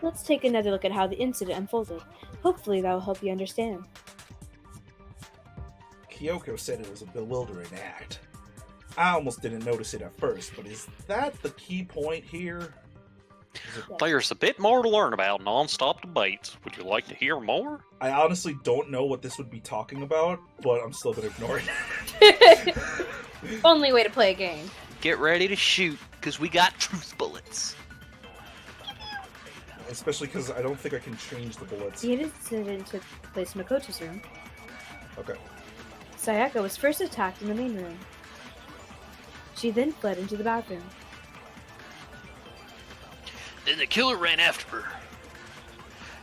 Let's take another look at how the incident unfolded. Hopefully that will help you understand. Kyoko said it was a bewildering act. I almost didn't notice it at first, but is that the key point here? There's a bit more to learn about non-stop debates. Would you like to hear more? I honestly don't know what this would be talking about, but I'm still gonna ignore it. Only way to play a game. Get ready to shoot, because we got truth bullets. Especially because I don't think I can change the bullets. The incident took place in Makoto's room. Okay. Sayaka was first attacked in the main room. She then fled into the bathroom. Then the killer ran after her.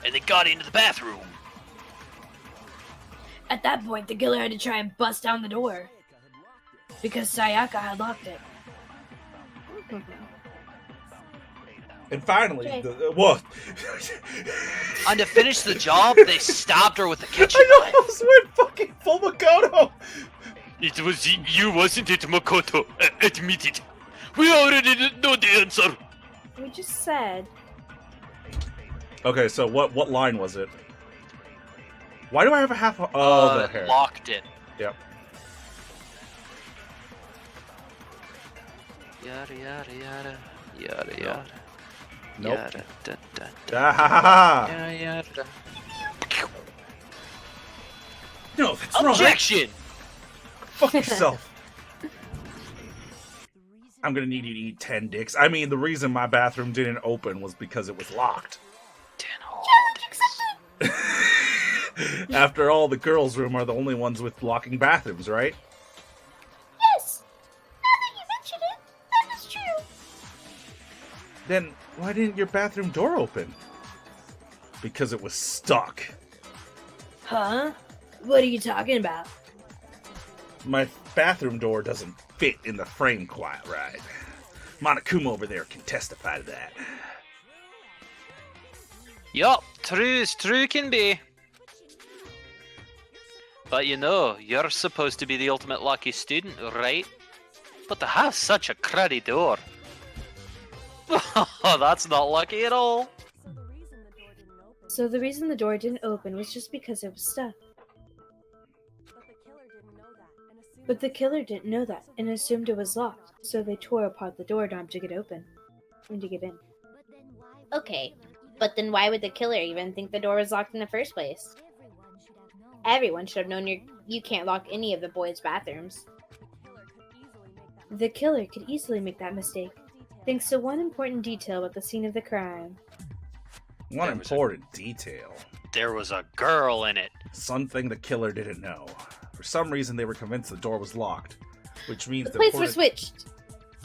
And they got into the bathroom. At that point, the killer had to try and bust down the door. Because Sayaka had locked it. And finally, Okay. what? And to finish the job, they stabbed her with a kitchen I knife. almost went fucking full Makoto! It was you, wasn't it, Makoto? Admit it. We already know the answer. We just said... Okay, so what line was it? Why do I have a half... the hair. Locked it. Yep. Yada yada yada. Yada No. yada. Nope. Yada, da, da, da, Ah, ha, ha, ha. yada, yada. No, that's wrong. Objection! Fuck yourself. I'm gonna need you to eat 10 dicks. I mean, the reason my bathroom didn't open was because it was locked. 10 holes. After all, the girls' room are the only ones with locking bathrooms, right? Yes! Now that you mention it, that is true. Then why didn't your bathroom door open? Because it was stuck. Huh? What are you talking about? My bathroom door doesn't fit in the frame quite right. Monokuma over there can testify to that. Yup, true as true can be. But you know, you're supposed to be the ultimate lucky student, right? But to have such a cruddy door. That's not lucky at all. So the reason the door didn't open was just because it was stuck. But the killer didn't know that and assumed it was locked, so they tore apart the door knob to get open. And to get in. Okay, but then why would the killer even think the door was locked in the first place? Everyone should have known you can't lock any of the boys' bathrooms. The killer could easily make that mistake, thanks to one important detail about the scene of the crime. One There was important detail. There was a girl in it. Something the killer didn't know. For some reason, they were convinced the door was locked, which means The plates were switched.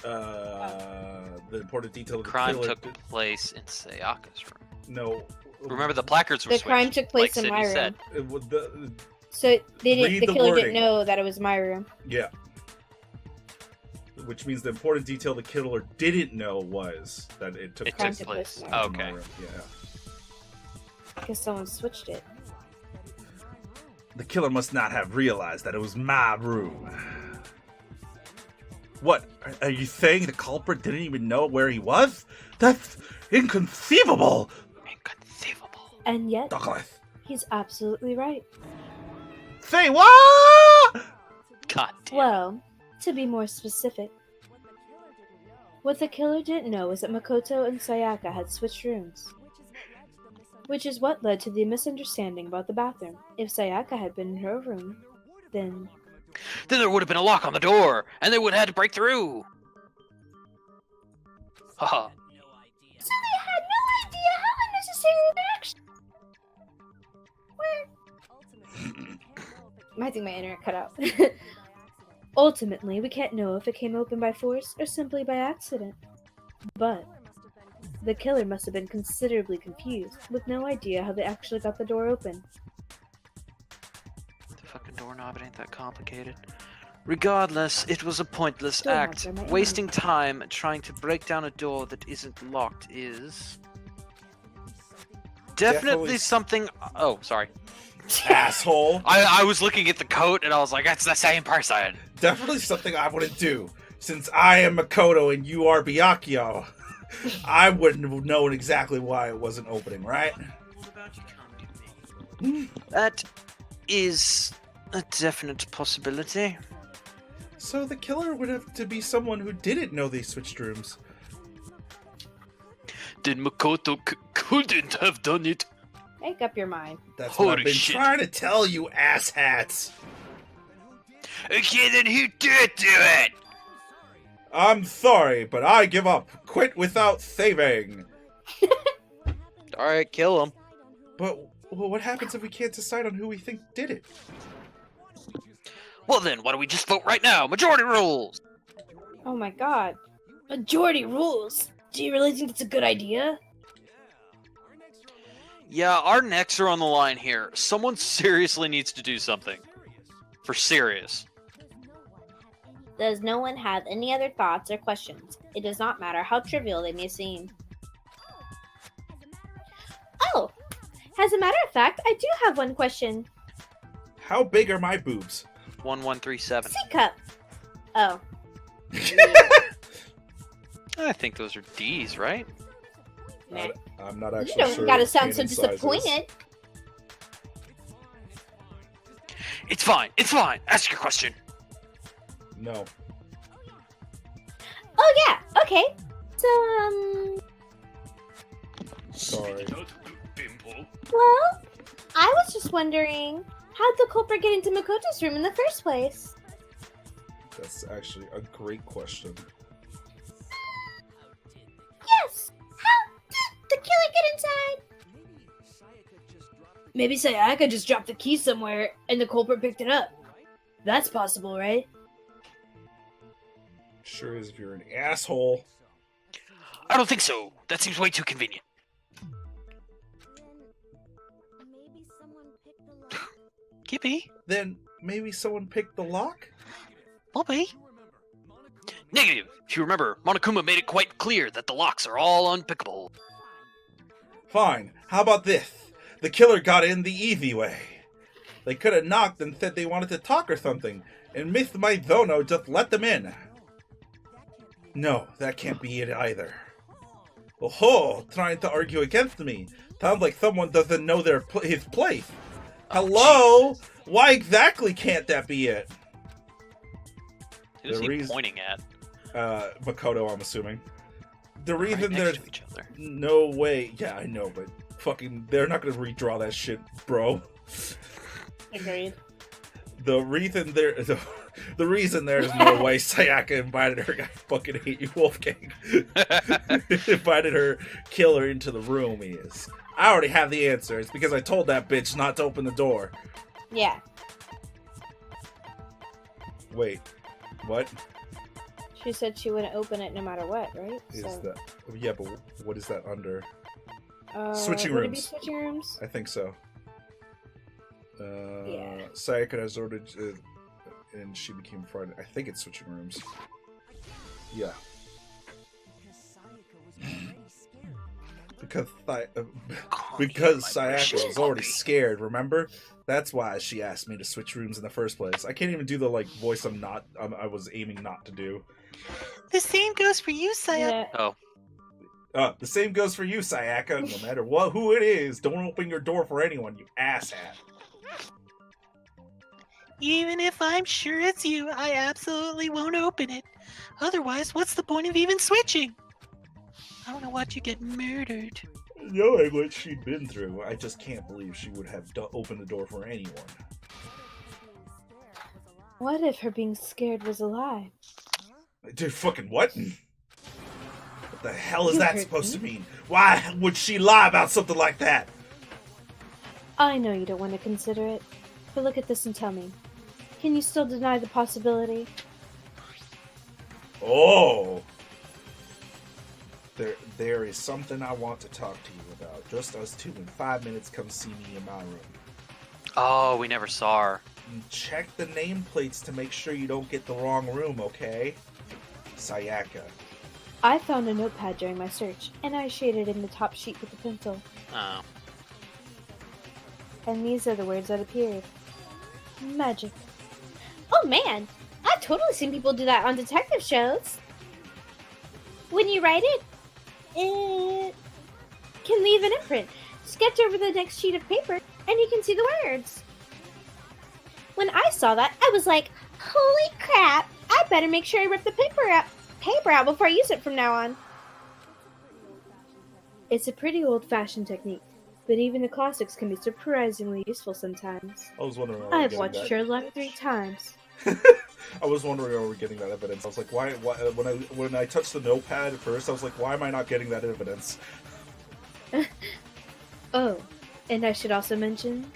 The important detail of the Crime killer. took place in Sayaka's room. No. Remember, the placards were The switched, crime took place like in Sydney my room. said. It would the So they Read didn't. The the killer wording. didn't know that it was my room. yeah. Which means the important detail the killer didn't know was that it took It Crime took took place. place. in my Okay. room. Yeah. Because someone switched it. The killer must not have realized that it was my room. What? Are you saying the culprit didn't even know where he was? That's inconceivable! Inconceivable. And yet, Douglas. he's absolutely right. Say what? God damn. Well, to be more specific, what the killer didn't know was that Makoto and Sayaka had switched rooms. Which is what led to the misunderstanding about the bathroom. If Sayaka had been in her room, then... Then there would have been a lock on the door, and they would have had to break through. Haha. So they had no idea how unnecessary the action... I think my internet cut out. Ultimately, we can't know if it came open by force or simply by accident. But the killer must have been considerably confused, with no idea how they actually got the door open. The fucking doorknob, it ain't that complicated. Regardless, it was a pointless Doorknobs act. are my Wasting time trying to break down a door that isn't locked is... Definitely something... Oh, sorry. Asshole. I was looking at the coat, and I was like, that's the same person. Definitely something I wouldn't do. Since I am Makoto and you are Byakuya, I wouldn't have known exactly why it wasn't opening, right? That is a definite possibility. So the killer would have to be someone who didn't know they switched rooms. Then Makoto couldn't have done it. Make up your mind. That's what Holy I've been shit. trying to tell you, asshats. Okay, then who did do it? I'm sorry, but I give up. Quit without saving. Alright, kill him. But what happens if we can't decide on who we think did it? Well then, why don't we just vote right now? Majority rules! Oh my god. Majority rules. Do you really think it's a good idea? Yeah, our necks are on the line here. Someone seriously needs to do something. For serious. Does no one have any other thoughts or questions? It does not matter how trivial they may seem. Oh! As a matter of fact, I do have one question. How big are my boobs? 1137. C-cup. Oh. I think those are D's, right? Meh. I'm not actually You don't sure. gotta what sound so canon size is. disappointed. It's fine, it's fine. Ask your question. No. Oh yeah, okay. So, Sorry. well, I was just wondering, how'd the culprit get into Makoto's room in the first place? That's actually a great question. Yes! How did the killer get inside? Maybe Sayaka just dropped the key somewhere and the culprit picked it up. That's possible, right? Sure is if you're an asshole. I don't think so. That seems way too convenient. Kippy? Then maybe someone picked the lock? Bobby? Negative. If you remember, Monokuma made it quite clear that the locks are all unpickable. Fine. How about this? The killer got in the easy way. They could have knocked and said they wanted to talk or something, and Miss Maizono just let them in. No, that can't be it either. Oh, trying to argue against me. Sounds like someone doesn't know his place. Hello? Why exactly can't that be it? Who's The he reason- pointing at? Makoto, I'm assuming. The Right reason next there's to each other. no way... Yeah, I know, but fucking... They're not gonna redraw that shit, bro. Agreed. The reason there's no way Sayaka invited her, I fucking hate you, Wolfgang. Invited her killer into the room is. I already have the answer. It's because I told that bitch not to open the door. Yeah. Wait, what She said she wouldn't open it no matter what, right? is that? Yeah, but what is that under? that? Switching would it be rooms. switching rooms? I think so. Yeah. Sayaka has ordered, and she became frightened. I think it's switching rooms. Yeah. Because Sayaka was already scared, remember? That's why she asked me to switch rooms in the first place. I can't even do the voice I was aiming not to do. The same goes for you, Sayaka. Yeah. Oh, The same goes for you, Sayaka. No matter who it is, don't open your door for anyone, you asshat. even if I'm sure it's you, I absolutely won't open it. Otherwise, what's the point of even switching? I don't want you to get murdered. Knowing what she'd been through, I just can't believe she would have opened the door for anyone. What if her being scared was a lie? Dude, fucking what? What the hell is You that heard supposed to me. mean? Why would she lie about something like that? I know you don't want to consider it, but look at this and tell me. Can you still deny the possibility? Oh! There is something I want to talk to you about. Just us two in 5 minutes. Come see me in my room. Oh, we never saw her. Check the nameplates to make sure you don't get the wrong room, okay? Sayaka. I found a notepad during my search, and I shaded in the top sheet with a pencil. Oh. And these are the words that appeared. Magic. Oh man! I've totally seen people do that on detective shows. When you write it, It can leave an imprint. Sketch over the next sheet of paper, and you can see the words. When I saw that, I was like, holy crap, I better make sure I rip the paper out before I use it from now on. It's a pretty old-fashioned technique, but even the classics can be surprisingly useful sometimes. I was wondering. I've watched Sherlock 3 times. I was wondering how we're getting that evidence. I was like, why? When I touched the notepad at first, I was like, why am I not getting that evidence? Oh, and I should also mention,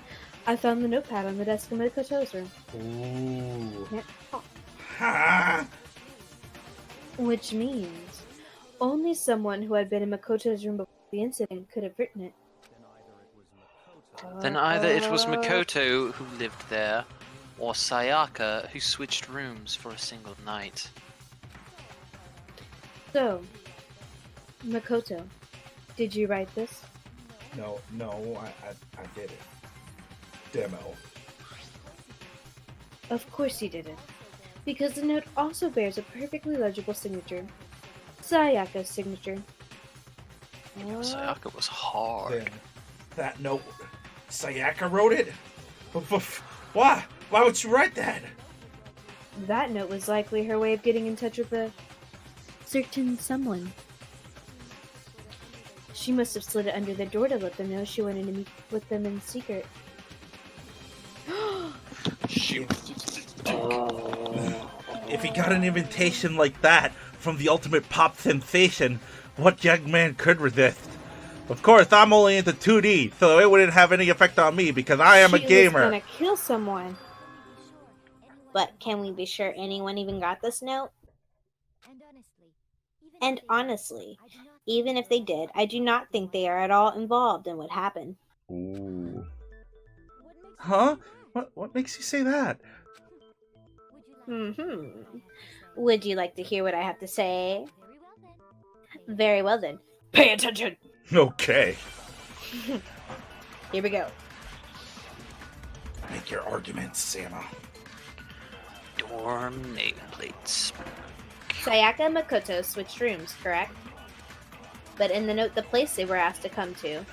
I found the notepad on the desk in Makoto's room. Ooh. Yeah. Ha! Which means only someone who had been in Makoto's room before the incident could have written it. Then either it was Makoto who lived there, or Sayaka who switched rooms for a single night. So, Makoto, did you write this? No, I did it. Demo. Of course you didn't, because the note also bears a perfectly legible signature. Sayaka's signature. Sayaka was hard. Then that note, Sayaka wrote it? Why? Why would you write that? That note was likely her way of getting in touch with a certain someone. She must have slid it under the door to let them know she went in to meet with them in secret. If he got an invitation like that from the ultimate pop sensation, what young man could resist? Of course, I'm only into 2D, so it wouldn't have any effect on me because I am a gamer. She was gonna kill someone. But can we be sure anyone even got this note? And honestly, even if they did, I do not think they are at all involved in what happened. Ooh. Huh? What makes you say that? Would you like to hear what I have to say? Very well then. Pay attention! Okay. Here we go. Make your arguments, Sama. Dorm nameplates. Sayaka and Makoto switched rooms, correct? But in the note, the place they were asked to come to,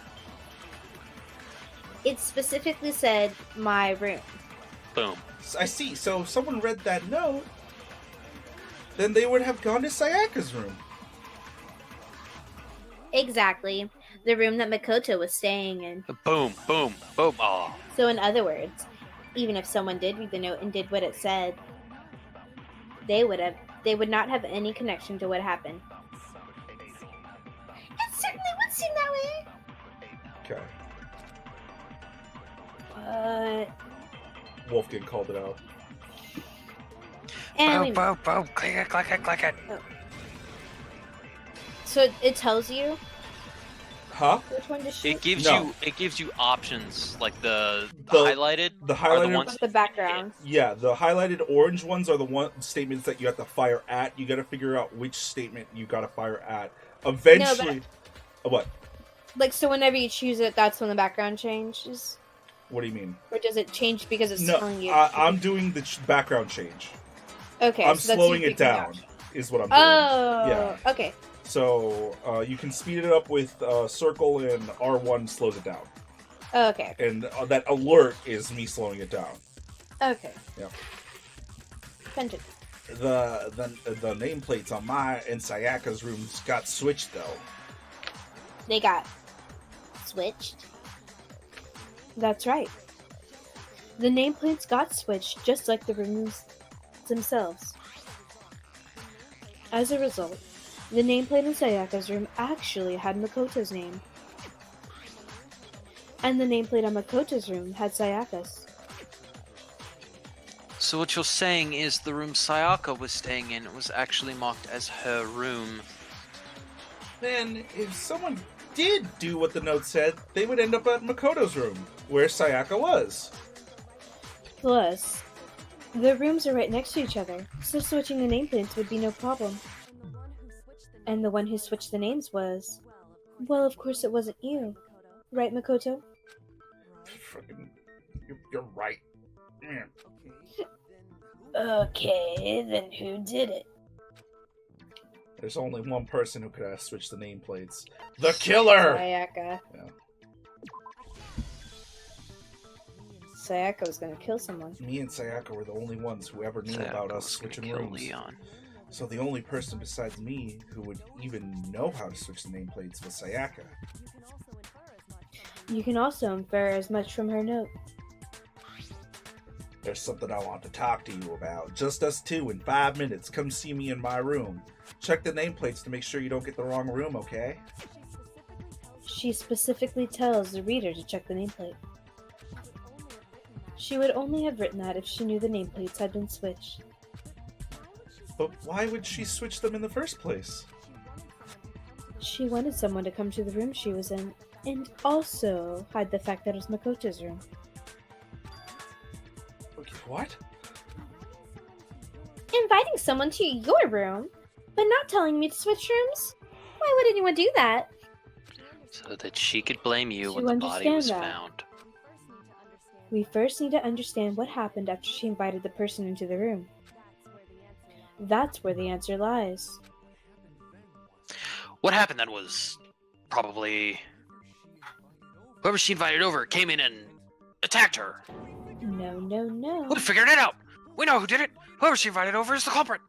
it specifically said, my room. Boom. I see. So if someone read that note, then they would have gone to Sayaka's room. Exactly. The room that Makoto was staying in. Boom, boom, boom. Oh. So in other words, even if someone did read the note and did what it said, they would not have any connection to what happened. It certainly would seem that way. Okay. But Wolfgang called it out. and Boom, boom, boom. Click it, click it, click it. so it tells you Huh? which one to shoot. It gives you options like the highlighted. The are highlighted the ones. With the background. Yeah, the highlighted orange ones are the statements that you have to fire at. You got to figure out which statement you got to fire at. Eventually, what? Like, so whenever you choose it, that's when the background changes? What do you mean? Or does it change because it's No, telling you? I'm doing the background change. Okay, I'm so that's slowing you it down. picking Is what I'm doing. Oh, Yeah. okay. So you can speed it up with circle, and R1 slows it down. Okay. And that alert is me slowing it down. Okay. Yeah. Continue. The nameplates on my and Sayaka's rooms got switched though. They got switched? That's right. The nameplates got switched just like the rooms themselves. As a result, the nameplate in Sayaka's room actually had Makoto's name. And the nameplate on Makoto's room had Sayaka's. So what you're saying is the room Sayaka was staying in was actually marked as her room. Then, if someone did do what the note said, they would end up at Makoto's room, where Sayaka was. Plus, the rooms are right next to each other, so switching the nameplates would be no problem. And the one who switched the names was... Well, of course it wasn't you. Right, Makoto? Fucking, you're right. Okay, then who did it? There's only one person who could have switched the nameplates. The killer! Sayaka. Yeah. Sayaka was gonna kill someone. Me and Sayaka were the only ones who ever knew about us switching rooms. Leon. So the only person besides me who would even know how to switch the nameplates was Sayaka. You can also infer as much from her note. There's something I want to talk to you about. Just us two in 5 minutes. Come see me in my room. Check the nameplates to make sure you don't get the wrong room, okay? She specifically tells the reader to check the nameplate. She would only have written that if she knew the nameplates had been switched. But why would she switch them in the first place? She wanted someone to come to the room she was in, and also hide the fact that it was Makoto's room. Okay, what? Inviting someone to your room, but not telling me to switch rooms? Why would anyone do that? So that she could blame you Do when you the body was understand that? found. We first need to understand what happened after she invited the person into the room. That's where the answer lies. What happened then was probably whoever she invited over came in and attacked her. No, no, no. We figured it out. We know who did it. Whoever she invited over is the culprit.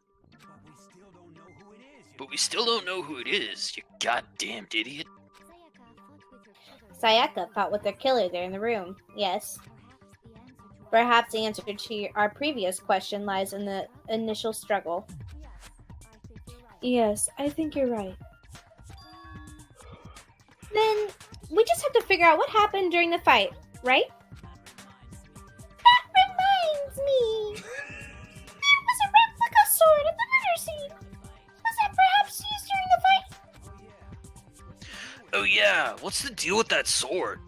But we still don't know who it is, you goddamn idiot. Sayaka fought with their killer there in the room, yes. Perhaps the answer to our previous question lies in the initial struggle. Yes, I think you're right. Then, we just have to figure out what happened during the fight, right? That reminds me! There was a replica sword at the murder scene! Was that perhaps used during the fight? Oh yeah, what's the deal with that sword?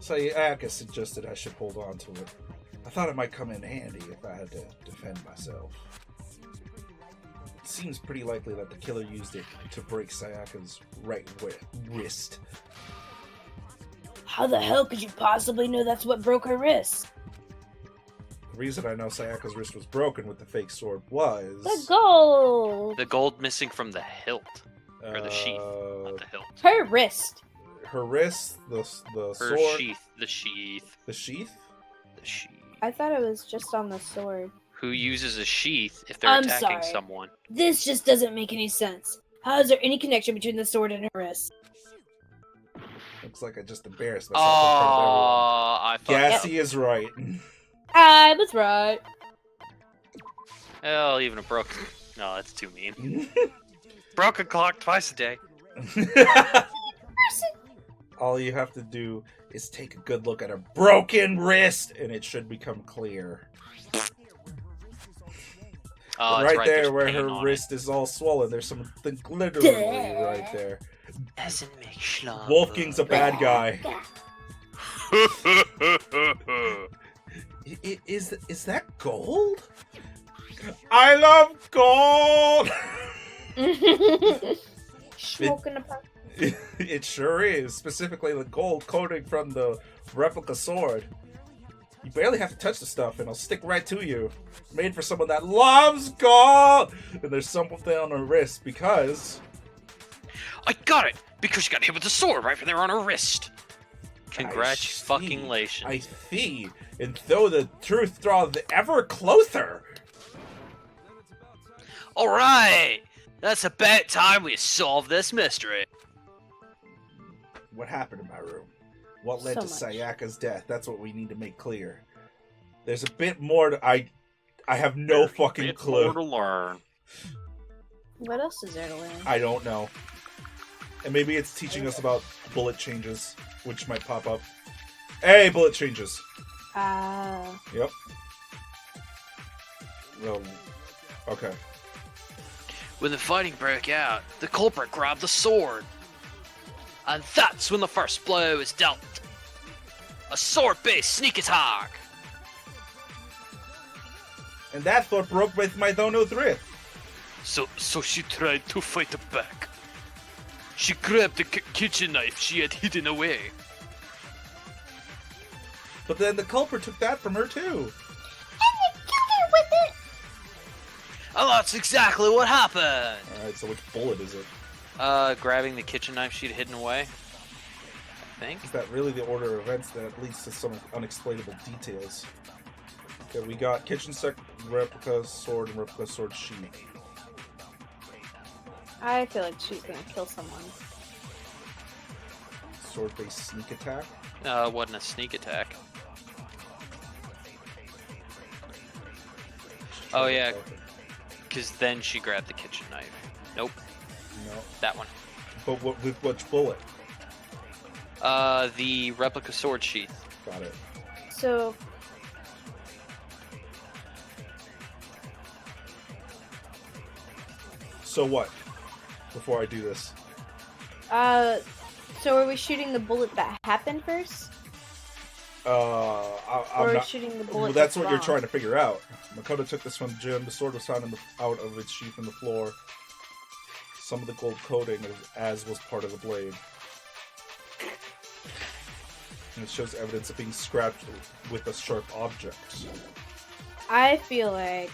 Sayaka suggested I should hold on to it. I thought it might come in handy if I had to defend myself. It seems pretty likely that the killer used it to break Sayaka's right wrist. How the hell could you possibly know that's what broke her wrist? The reason I know Sayaka's wrist was broken with the fake sword was... The gold! The gold missing from the hilt. Or the sheath, not the hilt. Her wrist. Her wrist, the Her sword... sheath, the sheath, The sheath? the sheath. I thought it was just on the sword. Who uses a sheath if they're I'm attacking sorry. someone? This just doesn't make any sense. How is there any connection between the sword and her wrist? Looks like I just embarrassed myself in front of Oh, I everyone. fucked Gassy is right. I was right. Hell, even a broken... No, that's too mean. Broken clock twice a day. All you have to do is take a good look at her broken wrist, and it should become clear. Oh, But that's right there, there's where paint her on wrist is all swollen, there's something literally right there. it. Doesn't make schlump. Wolfgang's a bad guy. Is that gold? I love gold! Smoking a pipe. It sure is. Specifically the gold coating from the replica sword. You barely have to touch the stuff and it'll stick right to you. Made for someone that loves gold! And there's something on her wrist because... I got it! Because she got hit with the sword right there on her wrist. I Congratulations. see. And though the truth draws ever closer. Alright! That's about time we solve this mystery. What happened in my room? What led So to much. Sayaka's death? That's what we need to make clear. There's a bit more to... I have no fucking Bit clue. more to learn. What else is there to learn? I don't know. And maybe it's teaching us about bullet changes, which might pop up. Hey, bullet changes. Yep. Okay. When the fighting broke out, the culprit grabbed the sword. And that's when the first blow is dealt. A sword-based sneak attack. And that's what broke with my Dono thrift. So she tried to fight back. She grabbed the kitchen knife she had hidden away. But then the culprit took that from her too. And they killed her with it! Oh, that's exactly what happened! Alright, so which bullet is it? Grabbing the kitchen knife she'd hidden away. I think. Is that really the order of events that leads to some unexplainable details? Okay, we got kitchen set, replica sword, and replica sword sheath. I feel like she's gonna kill someone. Sword-based sneak attack? It wasn't a sneak attack. Oh, yeah. Because then she grabbed the kitchen knife. Nope. No. That one. But with which bullet? The replica sword sheath. Got it. So, So what? Before I do this. so are we shooting the bullet that happened first? I'm Or not... shooting the bullet Well, that's what wrong? you're trying to figure out. Makoto took this from Jim. The sword was found out of its sheath in the floor. Some of the gold coating as was part of the blade. And it shows evidence of being scratched with a sharp object. I feel like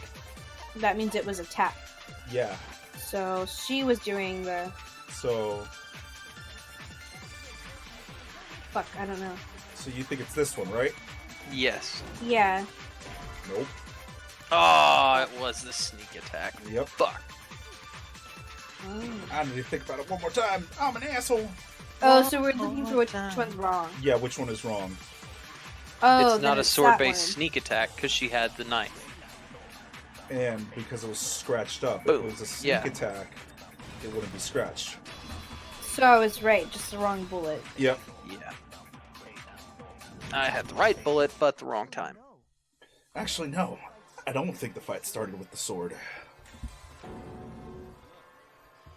that means it was a tap. Yeah. So she was doing the... So Fuck, I don't know. So you think it's this one, right? Yes. Yeah. Nope. Oh, it was the sneak attack. Yep. Fuck. Oh. I need to think about it one more time. I'm an asshole. Oh, so we're looking for which one's wrong. Yeah, which one is wrong? Oh, It's then not a that sword-based one. sneak attack because she had the knife. And because it was scratched up, if Boom. it was a sneak Yeah. attack, it wouldn't be scratched. So I was right, just the wrong bullet. Yep. Yeah. I had the right bullet, but the wrong time. Actually, no. I don't think the fight started with the sword.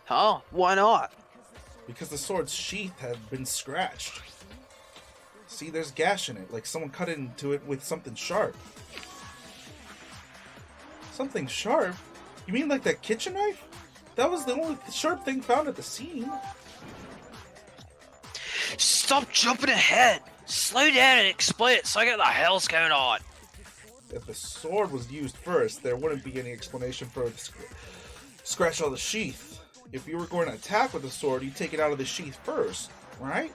Huh? Why not? Because the sword's sheath had been scratched. See, there's gash in it, like someone cut into it with something sharp. Something sharp? You mean like that kitchen knife? That was the only sharp thing found at the scene. Stop jumping ahead! Slow down and explain it so I get the hell's going on. If the sword was used first, there wouldn't be any explanation for the scratch on the sheath. If you were going to attack with the sword, you'd take it out of the sheath first, right?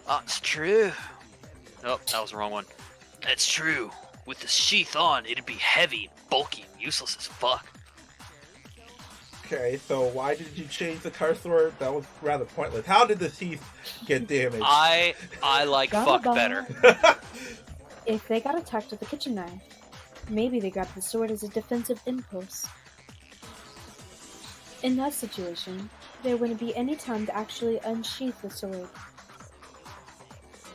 That's true. Nope, that was the wrong one. That's true. With the sheath on, it'd be heavy, bulky, and useless as fuck. Okay, so why did you change the car sword? That was rather pointless. How did the teeth get damaged? I like fuck Gabba. better. If they got attacked with a kitchen knife, maybe they grabbed the sword as a defensive impulse. In that situation, there wouldn't be any time to actually unsheath the sword.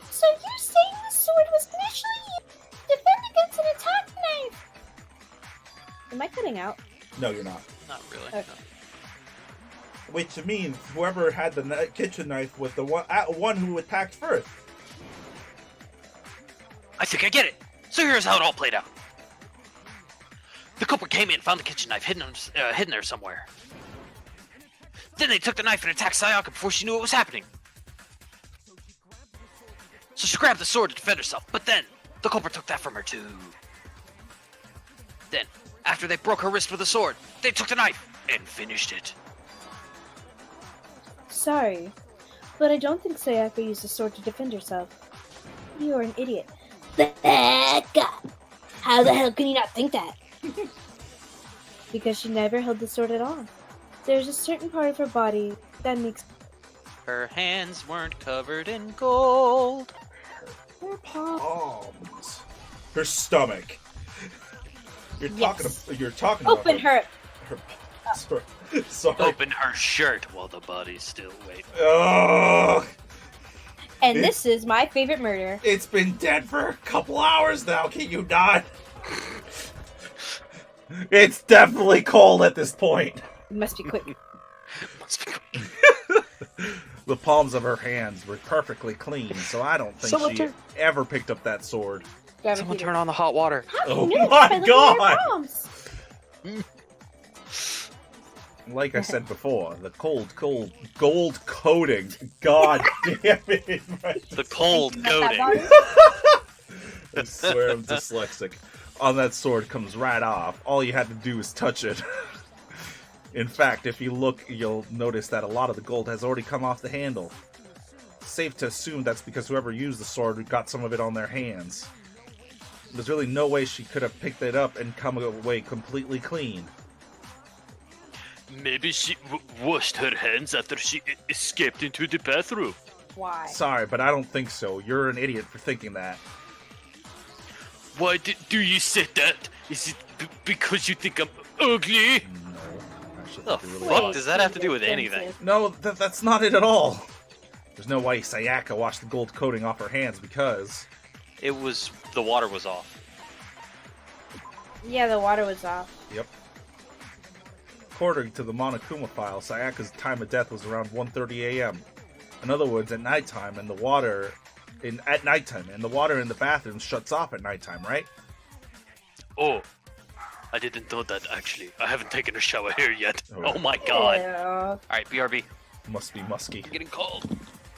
So you're saying the sword was initially used to defend against an attack knife? Am I cutting out? No, you're not. Not really. Okay. Which means whoever had the kitchen knife was the one who attacked first. I think I get it. So here's how it all played out. The culprit came in, found the kitchen knife hidden there somewhere. Then they took the knife and attacked Sayaka before she knew what was happening. So she grabbed the sword to defend herself, but then the culprit took that from her too. Then, after they broke her wrist with the sword, they took the knife and finished it. Sorry, but I don't think Sayaka used the sword to defend herself. You are an idiot. How the hell can you not think that? Because she never held the sword at all. There's a certain part of her body that makes Her hands weren't covered in gold. Her palms. Her stomach. You're Yes. talking about open her. her palms. Sorry. Open her shirt while the body's still waiting. Ugh. And this is my favorite murder. It's been dead for a couple hours now. Can you not? It's definitely cold at this point. It must be quick. Must be- The palms of her hands were perfectly clean, so I don't think Someone she turn- ever picked up that sword. Grab a Someone heater. turn on the hot water. How do Oh you know my this by looking at God. her palms? Like I said before, the gold coating. God damn it. The cold About that coating. body? I swear I'm dyslexic. on that sword comes right off. All you had to do is touch it. In fact, if you look, you'll notice that a lot of the gold has already come off the handle. Safe to assume that's because whoever used the sword got some of it on their hands. There's really no way she could have picked it up and come away completely clean. Maybe she washed her hands after she escaped into the bathroom. Why? Sorry, but I don't think so. You're an idiot for thinking that. Why do you say that? Is it because you think I'm ugly? No. Actually, The think you're fuck does that have to do with anything? No, that's not it at all. There's no way Sayaka washed the gold coating off her hands because... The water was off. Yeah, the water was off. Yep. According to the Monokuma file, Sayaka's time of death was around 1:30 a.m. In other words, at nighttime, and the water in the bathroom shuts off at nighttime, right? Oh, I didn't know that actually. I haven't taken a shower here yet. Oh my god. Yeah. Alright, BRB. Must be musky. I'm getting cold.